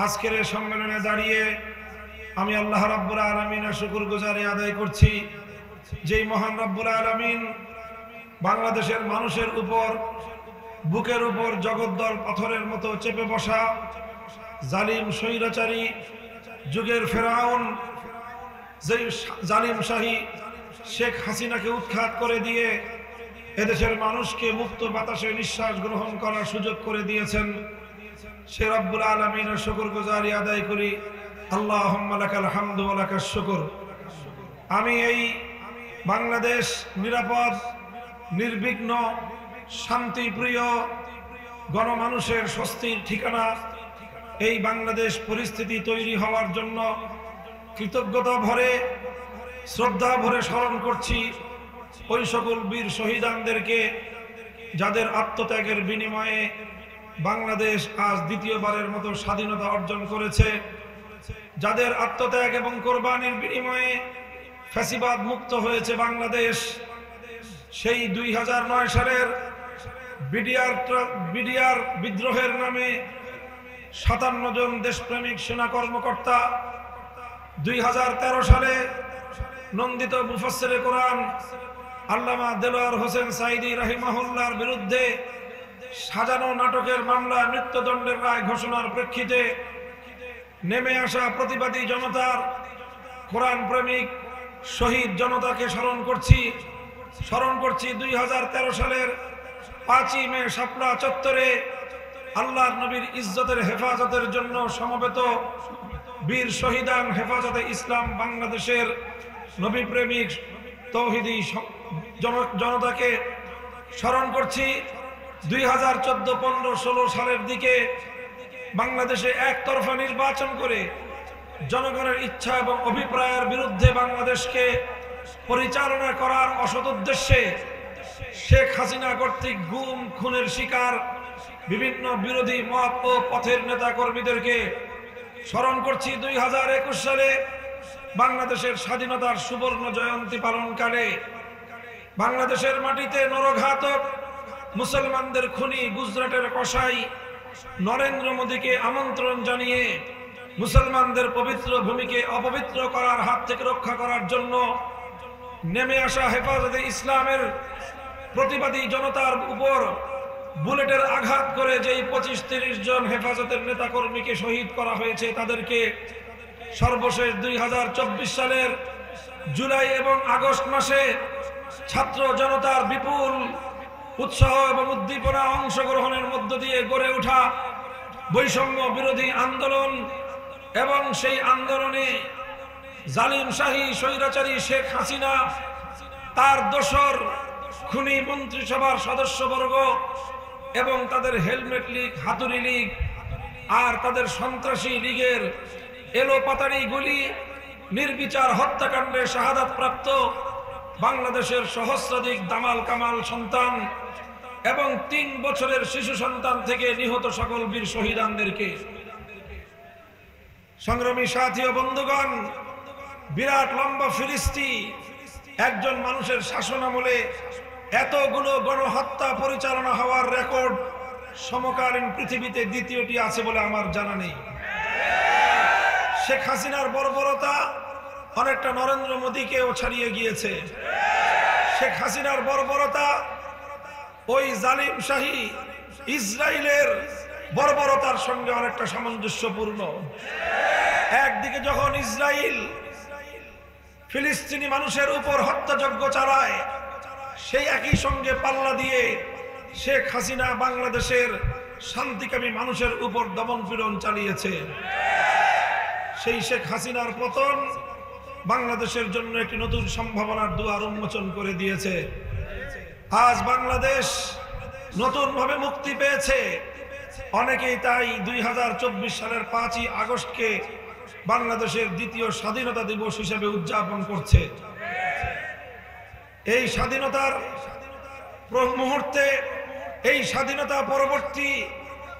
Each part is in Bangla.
আজকের এই সম্মেলনে দাঁড়িয়ে আমি আল্লাহ রাব্বুল আলামিনের শুকরগুজারি আদায় করছি, যেই মহান রাব্বুল আলামিন বাংলাদেশের মানুষের উপর বুকের উপর জগদ্দল পাথরের মতো চেপে বসা জালিম স্বৈরাচারী যুগের ফেরাউন যেই জালিম শাহী শেখ হাসিনাকে উৎখাত করে দিয়ে এদেশের মানুষকে মুক্ত বাতাসে নিঃশ্বাস গ্রহণ করার সুযোগ করে দিয়েছেন, সে রব্বুল আলামিনের শুকরগুজারি আদায় করি। আল্লাহুম্মা লাকাল হামদু ওয়া লাকাশ শুকর। আমি এই বাংলাদেশ নিরাপদ, নির্বিঘ্ন, শান্তিপ্রিয় গণমানুষের স্বস্তির ঠিকানা এই বাংলাদেশ পরিস্থিতি তৈরি হওয়ার জন্য কৃতজ্ঞতা ভরে, শ্রদ্ধা ভরে স্মরণ করছি ওই সকল বীর শহীদানদেরকে, যাদের আত্মত্যাগের বিনিময়ে বাংলাদেশ আজ দ্বিতীয়বারের মতো স্বাধীনতা অর্জন করেছে, যাদের আত্মত্যাগ এবং কোরবানির বিনিময়ে ফ্যাসিবাদ মুক্ত হয়েছে বাংলাদেশ। সেই 2009 সালের বিডিআর বিদ্রোহের নামে 57 জন দেশপ্রেমিক সেনা কর্মকর্তা 2013 সালে নন্দিত মুফাসসিরে কোরআন আল্লামা দেলোয়ার হোসেন সাঈদী রাহিমাহুল্লাহর বিরুদ্ধে সাজানো নাটকের মামলায় মৃত্যুদণ্ডের রায় ঘোষণার প্রেক্ষিতে নেমে আসা প্রতিবাদী জনতার, কোরআন প্রেমিক শহীদ জনতাকে স্মরণ করছি 2013 সালের 5ই মে শাপলা চত্বরে আল্লাহর নবীর ইজ্জতের হেফাজতের জন্য সমবেত বীর শহীদান হেফাজতে ইসলাম বাংলাদেশের নবী প্রেমিক তৌহিদি জনতাকে স্মরণ করছি। 2014, 15, 16 সালের দিকে বাংলাদেশে একতরফা নির্বাচন করে জনগণের ইচ্ছা এবং অভিপ্রায়ের বিরুদ্ধে বাংলাদেশকে পরিচালনা করার অসৎ উদ্দেশ্যে শেখ হাসিনা কর্তৃক গুম খুনের শিকার বিভিন্ন বিরোধী মত ও পথের নেতা কর্মীদেরকে স্মরণ করছি। 2021 সালে বাংলাদেশের স্বাধীনতার সুবর্ণ জয়ন্তী পালনকালে বাংলাদেশের মাটিতে নরঘাতক মুসলমানদের খুনি গুজরাটের কসাই নরেন্দ্র মোদীকে আমন্ত্রণ জানিয়ে মুসলমানদের পবিত্র ভূমিকে অপবিত্র করার হাত থেকে রক্ষা করার জন্য নেমে আসা হেফাজতে ইসলামের প্রতিবাদী জনতার উপর বুলেটের আঘাত করে যেই 25-30 জন হেফাজতের নেতাকর্মীকে শহীদ করা হয়েছে, তাদেরকে সর্বশেষ 2024 সালের জুলাই এবং আগস্ট মাসে ছাত্র জনতার বিপুল উৎসাহ এবং উদ্দীপনা অংশগ্রহণের মধ্য দিয়ে গড়ে ওঠা বৈষম্য বিরোধী আন্দোলন এবং সেই আন্দোলনে জালিম শাহী স্বৈরাচারী শেখ হাসিনা, তার দোসর খুনি মন্ত্রিসভার সদস্যবর্গ এবং তাদের হেলমেট লীগ, হাতুড়ি লীগ আর তাদের সন্ত্রাসী লীগের এলোপাতাড়ি গুলি নির্বিচার হত্যাকাণ্ডে শাহাদাতপ্রাপ্ত বাংলাদেশের সহস্রাধিক দামাল কামাল সন্তান এবং 3 বছরের শিশু সন্তান থেকে নিহত সকল বীর শহীদানদেরকে, সংগ্রামী সাথী ও বন্ধুগণ, বিরাট লম্বা ফিরিস্তি একজন মানুষের শাসনামলে এতগুলো গণহত্যা পরিচালনা হওয়ার রেকর্ড সমকালীন পৃথিবীতে দ্বিতীয়টি আছে বলে আমার জানা নেই। শেখ হাসিনার বর্বরতা অনেকটা নরেন্দ্র মোদীকেও ছাড়িয়ে গিয়েছে। শেখ হাসিনার বর্বরতা ওই জালিম শাহী ইসরায়েলের বর্বরতার সঙ্গে অনেকটা সামঞ্জস্যপূর্ণ। একদিকে যখন ইসরায়েল ফিলিস্তিনি মানুষের উপর হত্যাযজ্ঞ চালায়, সেই একই সঙ্গে পাল্লা দিয়ে শেখ হাসিনা বাংলাদেশের শান্তিকামী মানুষের উপর দমনপীড়ন চালিয়েছে। সেই শেখ হাসিনার পতন বাংলাদেশের জন্য একটি নতুন সম্ভাবনার দুয়ার উন্মোচন করে দিয়েছে। আজ বাংলাদেশ নতুনভাবে মুক্তি পেয়েছে। অনেকেই তাই 2024 সালের 5ই আগস্টকে বাংলাদেশের দ্বিতীয় স্বাধীনতা দিবস হিসেবে উদযাপন করছে। এই স্বাধীনতার মুহূর্তে, এই স্বাধীনতা পরবর্তী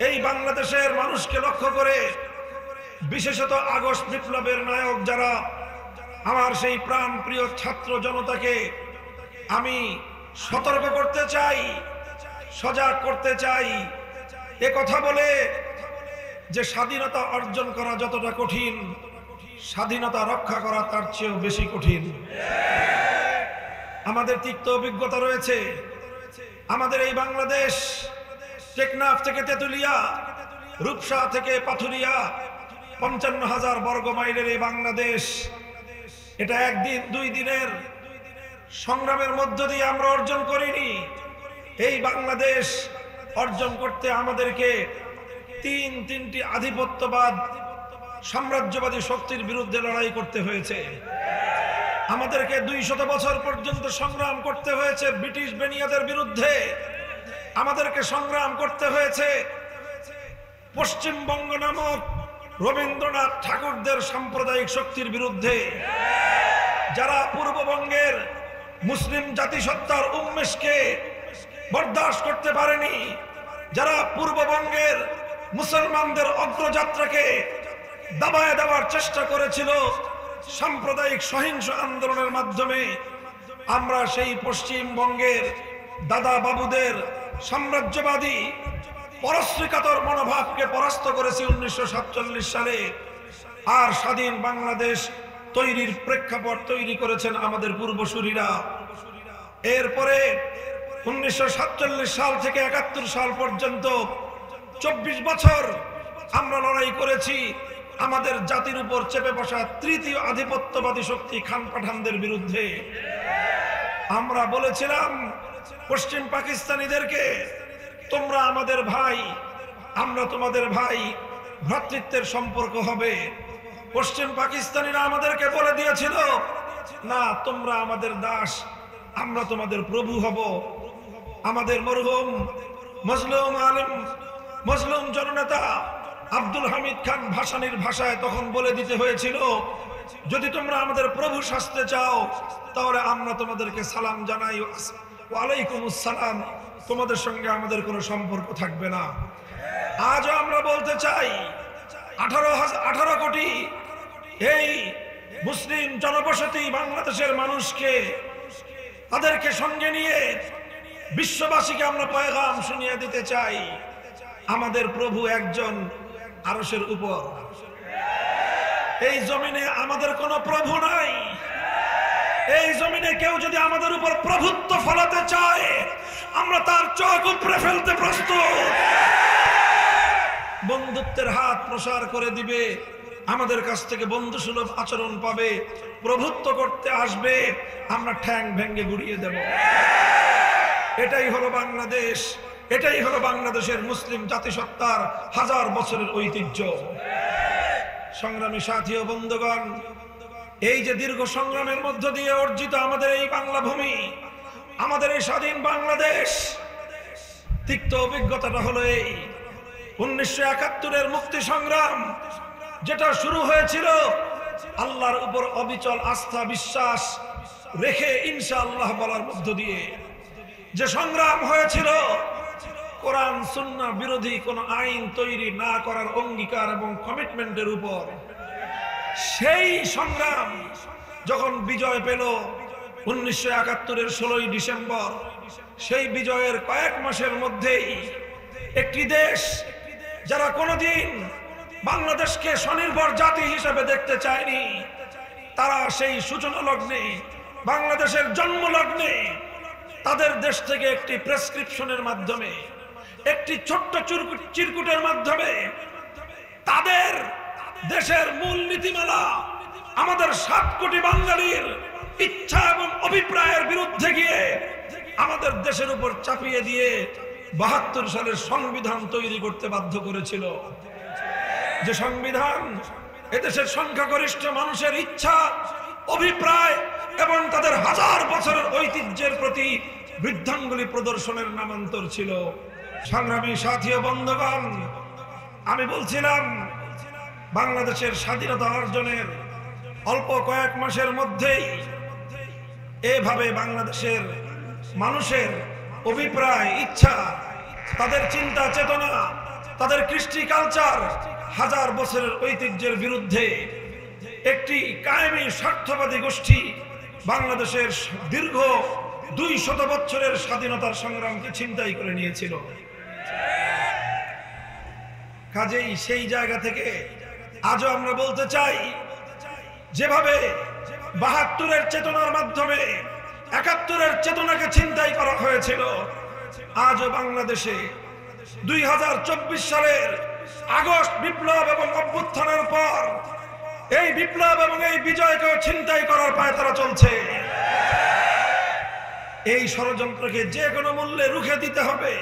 এই বাংলাদেশের মানুষকে লক্ষ্য করে, বিশেষত আগস্ট বিপ্লবের নায়ক যারা, আমার সেই প্রাণ প্রিয় ছাত্র জনতাকে আমি সতর্ক করতে চাই, সজাগ করতে চাই। এ কথা বলে যে স্বাধীনতা অর্জন করা যতটা কঠিন, স্বাধীনতা রক্ষা করা তার চেয়েও বেশি কঠিন। আমাদের তিক্ত অভিজ্ঞতা রয়েছে। আমাদের এই বাংলাদেশ, টেকনাফ থেকে তেতুলিয়া, রূপসা থেকে পাথুরিয়া, 55,000 বর্গ মাইলের এই বাংলাদেশ, এটা একদিন দুই দিনের সংগ্রামের মধ্য দিয়ে আমরা অর্জন করিনি। এই বাংলাদেশ অর্জন করতে আমাদেরকে তিনটি আধিপত্যবাদ সাম্রাজ্যবাদী শক্তির বিরুদ্ধে লড়াই করতে হয়েছে। আমাদেরকে 200 বছর পর্যন্ত সংগ্রাম করতে হয়েছে ব্রিটিশ বেনিয়াদের বিরুদ্ধে। আমাদেরকে সংগ্রাম করতে হয়েছে পশ্চিমবঙ্গ নামক রবীন্দ্রনাথ ঠাকুরদের সাম্প্রদায়িক শক্তির বিরুদ্ধে, যারা পূর্ববঙ্গের মুসলিম জাতিসত্তার উন্মেষকে বরদাস্ত করতে পারেনি, যারা পূর্ববঙ্গের মুসলমানদের অগ্রযাত্রাকে দাবায় দেওয়ার চেষ্টা করেছিল সাম্প্রদায়িক সহিংস আন্দোলনের মাধ্যমে। আমরা সেই পশ্চিমবঙ্গের দাদা বাবুদের সাম্রাজ্যবাদী পরশ্রীকাতর মনোভাবকে পরাস্ত করেছি 1947 সালে। আর স্বাধীন বাংলাদেশ তৈরির প্রেক্ষাপট তৈরি করেছেন আমাদের পূর্বসূরীরা। এরপরে 1947 সাল থেকে 71 সাল পর্যন্ত 24 বছর আমরা লড়াই করেছি আমাদের জাতির উপর চেপে বসা তৃতীয় আধিপত্যবাদী শক্তি খান পাঠানদের বিরুদ্ধে। আমরা বলেছিলাম পশ্চিম পাকিস্তানিদেরকে, তোমরা আমাদের ভাই, আমরা তোমাদের ভাই, ভ্রাতৃত্বের সম্পর্ক হবে। পশ্চিম পাকিস্তানিরা আমাদেরকে বলে দিয়েছিল, না তোমরা আমাদের দাস, আমরা তোমাদের প্রভু হব। আমাদের মরহুম মজলুম আলেম, মজলুম জননেতা আব্দুল হামিদ খান ভাসানীর ভাষায় তখন বলে দিতে হয়েছিল, যদি তোমরা আমাদের প্রভু সাজতে চাও তাহলে আমরা তোমাদেরকে সালাম জানাই, ওয়ালাইকুমুস সালাম, তোমাদের সঙ্গে আমাদের কোনো সম্পর্ক থাকবে না। আজও আমরা বলতে চাই 18 কোটি এই মুসলিম জনবসতি বাংলাদেশের মানুষকে, তাদেরকে সঙ্গে নিয়ে বিশ্ববাসীকে আমরা পয়গাম শুনিয়ে দিতে চাই, আমাদের প্রভু একজন আরশের উপর। এই জমিনে আমাদের কোনো প্রভু নাই। এই জমিনে কেউ যদি আমাদের উপর প্রভুত্ব ফলাতে চায়, আমরা তার চোখ উপড়ে ফেলতে প্রস্তুত। বন্ধুত্বের হাত প্রসার করে দিবে, আমাদের কাছ থেকে বন্ধুসুলভ আচরণ পাবে, প্রভুত্ব করতে আসবে, আমরা ঠ্যাং ভেঙে গুড়িয়ে দেব। এটাই হলো বাংলাদেশ, এটাই হলো বাংলাদেশের মুসলিম জাতিসত্তার 1000 বছরের ঐতিহ্য। সংগ্রামী সাথী ও বন্ধুগণ, এই যে দীর্ঘ সংগ্রামের মধ্য দিয়ে অর্জিত আমাদের এই বাংলা ভূমি, আমাদের এই স্বাধীন বাংলাদেশ, তিক্ত অভিজ্ঞতাটা হলো এই 1971-এর মুক্তি সংগ্রাম, যেটা শুরু হয়েছিল আল্লাহর উপর অবিচল আস্থা বিশ্বাস রেখে ইনশাআল্লাহ বলার মধ্য দিয়ে। যে সংগ্রাম হয়েছিল কোরআন সুন্নাহ বিরোধী কোন আইন তৈরি না করার অঙ্গীকার এবং কমিটমেন্টের উপর। সেই সংগ্রাম যখন বিজয় পেল 1971-এর 16ই ডিসেম্বর, সেই বিজয়ের কয়েক মাসের মধ্যেই একটি দেশ যারা কোনোদিন বাংলাদেশকে স্বনির্ভর জাতি হিসেবে দেখতে চায়নি, তারা সেই সূচনা লগ্নে, বাংলাদেশের জন্ম লগ্নে, তাদের দেশ থেকে একটি প্রেসক্রিপশনের মাধ্যমে, একটি ছোট্ট চিরকুটের মাধ্যমে তাদের দেশের মূল নীতিমালা আমাদের 7 কোটি বাঙালির ইচ্ছা এবং অভিপ্রায়ের বিরুদ্ধে গিয়ে আমাদের দেশের উপর চাপিয়ে দিয়ে 72 সালের সংবিধান তৈরি করতে বাধ্য করেছিল। যে সংবিধান এদেশের সংখ্যাগরিষ্ঠ মানুষের ইচ্ছা, অভিপ্রায় এবং তাদের 1000 বছরের ঐতিহ্যের প্রতি বৃদ্ধাঙ্গুলি প্রদর্শনের নামান্তর ছিল। সংগ্রামী সাথী ও বন্ধুগণ, আমি বলছিলাম বাংলাদেশের স্বাধীনতা অর্জনের অল্প কয়েক মাসের মধ্যেই এভাবে বাংলাদেশের মানুষের অভিপ্রায়, ইচ্ছা, তাদের চিন্তা চেতনা, তাদের কৃষ্টি কালচার 1000 বছরের ঐতিহ্যের বিরুদ্ধে একটি কায়েমি স্বার্থবাদী গোষ্ঠী বাংলাদেশের দীর্ঘ 200 বছরের স্বাধীনতার সংগ্রামকে ছিনতাই করে নিয়েছিল। কাজেই সেই জায়গা থেকে আজও আমরা বলতে চাই, যেভাবে ৭২-এর চেতনার মাধ্যমে ৭১-এর চেতনাকে ছিনতাই করা হয়েছিল, আজও বাংলাদেশে ২০২৪ সালের আগস্ট বিপ্লব এবং অভ্যুত্থানের পর এই বিপ্লব এবং এই বিজয়কে ছিনতাই করার পায়তারা চলছে। এই ষড়যন্ত্রকে যে কোনো মূল্যে রুখে দিতে হবে।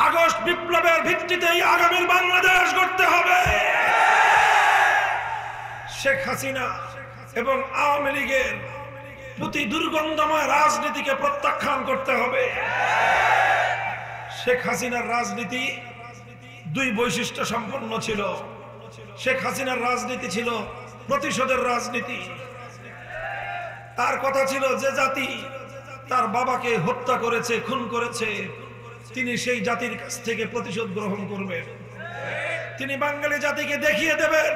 আগস্ট বিপ্লবের ভিত্তিতেই আগামীর বাংলাদেশ গড়তে হবে। শেখ হাসিনা এবং আওয়ামী লীগের প্রতি দুর্গন্ধময় রাজনীতিকে প্রত্যাখ্যান করতে হবে। শেখ হাসিনার রাজনীতি দুই বৈশিষ্ট্য সম্পন্ন ছিল। শেখ হাসিনার রাজনীতি ছিল প্রতিশোধের রাজনীতি। তার কথা ছিল, যে জাতি তার বাবাকে হত্যা করেছে, খুন করেছে, তিনি সেই জাতির কাছ থেকে প্রতিশোধ গ্রহণ করবেন। তিনি বাঙালি জাতিকে দেখিয়ে দেবেন।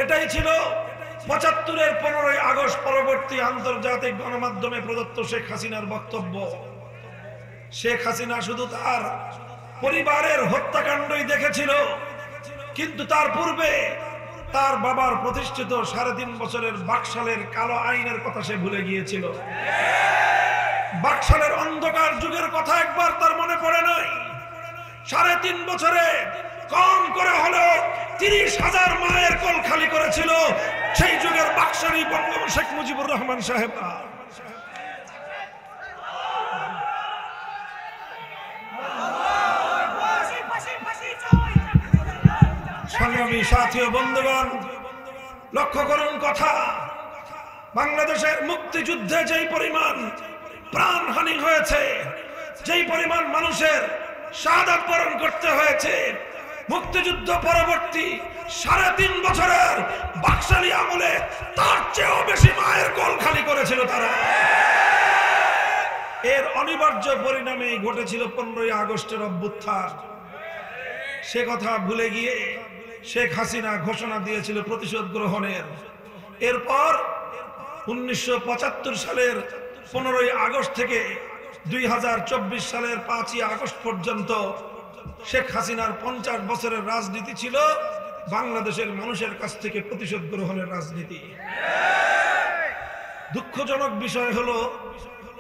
এটাই ছিল ৭৫-এর ১৫ই আগস্ট পরবর্তী আন্তর্জাতিক গণমাধ্যমে প্রদত্ত শেখ হাসিনার বক্তব্য। শেখ হাসিনা শুধু তার পরিবারের হত্যাকাণ্ডই দেখেছিল, কিন্তু তার পূর্বে তার বাবার প্রতিষ্ঠিত ৩.৫ বছরের বাকশালের কালো আইনের কথা সে ভুলে গিয়েছিল। বাকশালের অন্ধকার যুগের কথা একবার তার মনে পড়ে নাই। ৩.৫ বছরে কম করে হলেও ৩০,০০০ মায়ের কোল খালি করেছিল সেই যুগের বাকশালী বঙ্গবন্ধু শেখ মুজিবুর রহমান সাহেব। সংগ্রামী সাথী ও বন্ধুগণ, লক্ষ্য করুন কথা। বাংলাদেশের মুক্তিযুদ্ধে যেই পরিমাণ প্রাণহানি হয়েছে, যেই পরিমাণ মানুষের শাহাদাত বরণ করতে হয়েছে, মুক্তিযুদ্ধ পরবর্তী ৩.৫ বছরের বাকশালী আমলে তার চেয়েও বেশি মায়ের কোল খালি করেছিল তারা। এর অনিবার্য পরিণামে ঘটেছিল ১৫ই আগস্টের অভ্যুত্থান। সে কথা ভুলে গিয়ে শেখ হাসিনা ঘোষণা দিয়েছিল প্রতিশোধ গ্রহণের। এরপর ১৯৭৫ সালের ১৫ই আগস্ট থেকে ২০২৪ সালের ৫ই আগস্ট পর্যন্ত শেখ হাসিনার ৫০ বছরের রাজনীতি ছিল বাংলাদেশের মানুষের কাছ থেকে প্রতিশোধ গ্রহণের রাজনীতি। দুঃখজনক বিষয় হলো,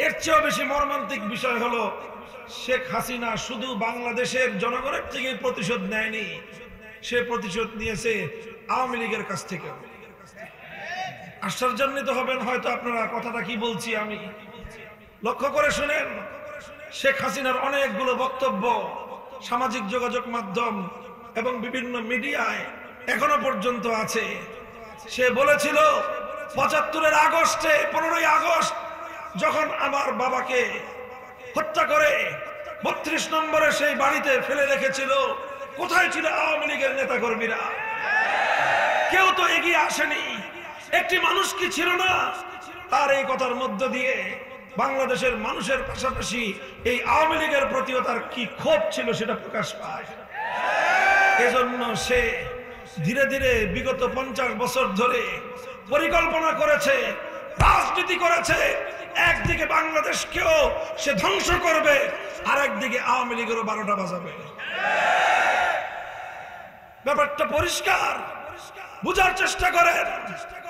এর চেয়েও বেশি মর্মান্তিক বিষয় হলো, শেখ হাসিনা শুধু বাংলাদেশের জনগণের থেকে প্রতিশোধ নেয়নি, সে প্রতিশোধ নিয়েছে আওয়ামী লীগের কাছ থেকে। আশ্চর্যান্বিত হবেন হয়তো আপনারা, কথাটা কি বলছি আমি। লক্ষ্য করে শুনেন, শেখ হাসিনার অনেকগুলো বক্তব্য সামাজিক যোগাযোগ মাধ্যম এবং বিভিন্ন মিডিয়ায় এখনো পর্যন্ত আছে। সে বলেছিল ৭৫-এর আগস্টে, ১৫ই আগস্ট যখন আমার বাবাকে হত্যা করে ৩২ নম্বরে সেই বাড়িতে ফেলে রেখেছিল, কোথায় ছিল আওয়ামী লীগের নেতা কর্মীরা? কেউ তো এগিয়ে আসেনি। একটি মানুষ কি ছিল না? তার এই কথার মধ্য দিয়ে বাংলাদেশের মানুষের পাশাপাশি এই আওয়ামী লীগের প্রতিও তার কি ক্ষোভ ছিল সেটা প্রকাশ পায়। এজন্য সে ধীরে ধীরে বিগত ৫০ বছর ধরে পরিকল্পনা করেছে, রাজনীতি করেছে। একদিকে বাংলাদেশকেও সে ধ্বংস করবে, আর একদিকে আওয়ামী লীগেরও ১২টা বাজাবে। ব্যাপারটা পরিষ্কার, বুঝার চেষ্টা করেন।